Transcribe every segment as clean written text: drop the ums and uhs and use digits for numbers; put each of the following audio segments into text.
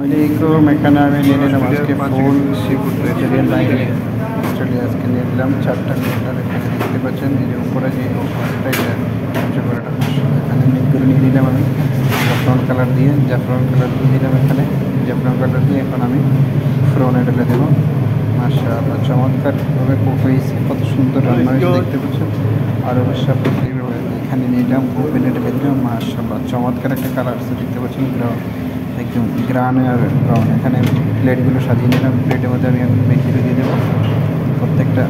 আসসালামাইকুম। এখানে আমি নিয়ে নিলাম আজকে ফুল সি ফুড ভেজিটেরিয়ান লাইনে অস্ট্রেলিয়া আজকে নিয়ে নিলাম 4টা প্লেটার। এখানে দেখতে পাচ্ছেন এই যে উপরে যে প্লেটটা এখানে মিটগুলো নিয়ে নিলাম আমি জাফরান কালার দিয়ে দিলাম এখানে জাফরান কালার দিয়ে। এখন আমি ফ্রনে ঢেলে দেবো। মাশাআল্লাহ চমৎকারভাবে কুক হয়েছে, কত সুন্দর রান্না হয়েছে দেখতে পাচ্ছেন। আর অবশ্যই আপনি এখানে নিলাম ওভেনে ঢেলে দিলাম। মাশাআল্লাহ চমৎকার একটা কালার আসছে দেখতে পাচ্ছেন, একদম গ্রানে আর ব্রাউন। এখানে প্লেটগুলো সাজিয়ে নিলাম। প্লেটের মধ্যে আমি এখন মেথিগুলো দিয়ে দেবো। প্রত্যেকটা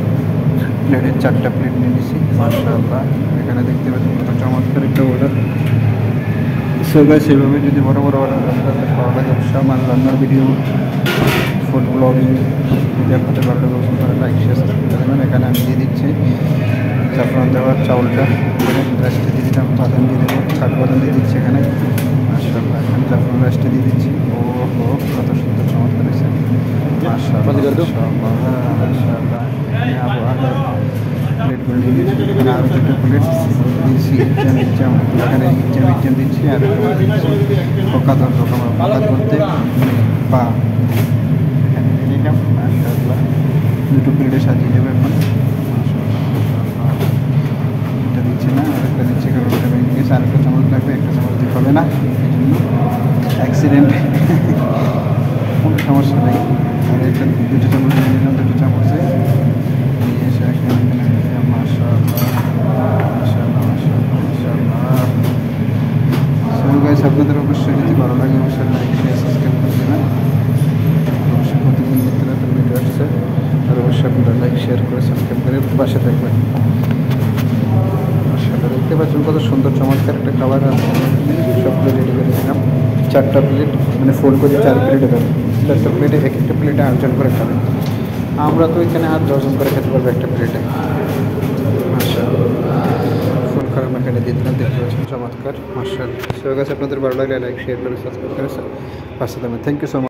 প্লেটের 4টা প্লেট নিয়ে নিচ্ছি। মাশাআল্লাহ এখানে দেখতে পাচ্ছেন কত চমৎকার একটা অর্ডার। সেভাবে যদি বড় বড় অর্ডার করতে ভালো লাগে অবশ্যই আমার রান্নার ভিডিও ফুড ব্লগিং যদি আপনাদের ভালো লাগে অবশ্যই করে লাইক শেয়ার সাবস্ক্রাইব করে দেবেন। এখানে আমি দিয়ে দিচ্ছি জাফরান দেওয়ার চাউলটা, রাইসটা দিয়ে দিলাম, বাদাম দিয়ে দেবো, কাঠবাদাম দিয়ে দিচ্ছি এখানে। মাশাআল্লাহ এখানে জাফরান রাইসটা দিয়ে দিচ্ছি। ও হো কত সুন্দর চমৎকার হয়েছে। মাশাআল্লাহ মাশাআল্লাহ প্লেটগুলো নিয়ে দিচ্ছি। এখানে আরও 2টা প্লেট দিচ্ছি এখানে ইচ্ছাম দিচ্ছি। আর দিচ্ছি পোকাদর রকমের পোকাদ বলতে পা এখানে নিয়ে নিলাম। মাশাআল্লাহ 2টো প্লেটে সাজিয়ে দেবো এখন। এটা দিচ্ছি না, আরেকটা দিচ্ছি কারণ ওটা ভেঙে গেছে। আরেকটা চামচ লাগবে, একটা চামচ দিতে হবে না, এই জন্য অ্যাক্সিডেন্ট কোনো সমস্যা নেই। আর একটা 2টো চামচ নিয়ে নিলাম, 2টো চামচে নিয়ে এসে এখানে মাশাআল্লাহ মাশাআল্লাহ মাশাআল্লাহ মাশাআল্লাহ। সো গাইস আপনাদের অবশ্যই যদি ভালো লাগে অবশ্যই লাইক শেয়ার সাবস্ক্রাইব করে দেবেন। অবশ্যই প্রতিদিন দেখতে নতুন ভিডিও আসছে, আর অবশ্যই আপনারা লাইক শেয়ার করে সাবস্ক্রাইব করে পাশে থাকবেন। মাশাআল্লাহ দেখতে পাচ্ছেন কত সুন্দর চমৎকার একটা খাবার আছে। সব প্লেট রেডি করে দিলাম। 4টা প্লেট মানে ফোল্ড করে 4 প্লেট দেবেন। 4টা প্লেটে এক একটা প্লেটে 8জন করে খাবেন। আমরা তো এখানে 8-10জন করে খেতে পারবো একটা প্লেটে। মাশাআল্লাহ ফুল কালার এখানে দিয়ে দিলাম, দেখতে পাচ্ছেন চমৎকার। মাশাআল্লাহ সো গাইস আপনাদের ভালো লাগলে লাইক শেয়ার করে সাবস্ক্রাইব করে পাশে থাকবেন। Thank you so much.